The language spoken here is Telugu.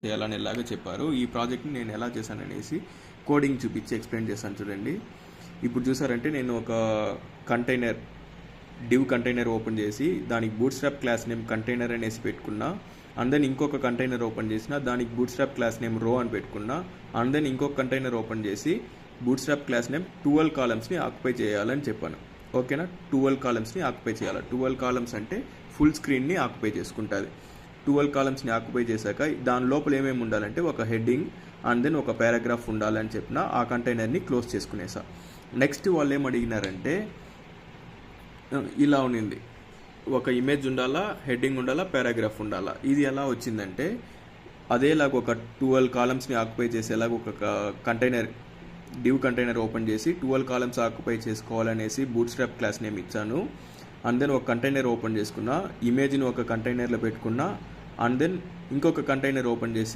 చేయాలనేలాగా చెప్పారు. ఈ ప్రాజెక్ట్ని నేను ఎలా చేశాననేసి కోడింగ్ చూపించి ఎక్స్ప్లెయిన్ చేశాను చూడండి. ఇప్పుడు చూసారంటే నేను ఒక కంటైనర్ డివ్ కంటైనర్ ఓపెన్ చేసి దానికి బూట్స్ట్రాప్ క్లాస్ నేమ్ కంటైనర్ అనేసి పెట్టుకున్నా. అండ్ దెన్ ఇంకొక కంటైనర్ ఓపెన్ చేసిన దానికి బూట్స్ట్రాప్ క్లాస్ నేమ్ రో అని పెట్టుకున్నా. అండ్ దెన్ ఇంకొక కంటైనర్ ఓపెన్ చేసి బూట్స్ట్రాప్ క్లాస్ నేమ్ 12 కాలమ్స్ని ఆక్యుపై చేయాలని చెప్పాను. ఓకేనా, 12 కాలమ్స్ని ఆక్యుపై చేయాలి. 12 కాలమ్స్ అంటే ఫుల్ స్క్రీన్ని ఆక్యుపై చేసుకుంటుంది. 12 కాలమ్స్ని ఆక్యుపై చేశాక దాని లోపల ఏమేమి ఉండాలంటే ఒక హెడ్డింగ్ అండ్ దెన్ ఒక పారాగ్రాఫ్ ఉండాలని చెప్పిన ఆ కంటైనర్ని క్లోజ్ చేసుకునేసా. నెక్స్ట్ వాళ్ళు ఏం అడిగినారంటే ఇలా ఉన్నింది, ఒక ఇమేజ్ ఉండాలా, హెడ్డింగ్ ఉండాలా, పారాగ్రాఫ్ ఉండాలా. ఇది ఎలా వచ్చిందంటే అదేలాగా ఒక 12 కాలమ్స్ని ఆక్యుపై చేసేలాగా ఒక కంటైనర్ డివ్ కంటైనర్ ఓపెన్ చేసి 12 కాలమ్స్ ఆక్యుపై చేసుకోవాలనేసి బూట్స్ట్రాప్ క్లాస్ నేమ్ ఇచ్చాను. అండ్ దెన్ ఒక కంటైనర్ ఓపెన్ చేసుకున్నా, ఇమేజ్ని ఒక కంటైనర్లో పెట్టుకున్నా. అండ్ దెన్ ఇంకొక కంటైనర్ ఓపెన్ చేసి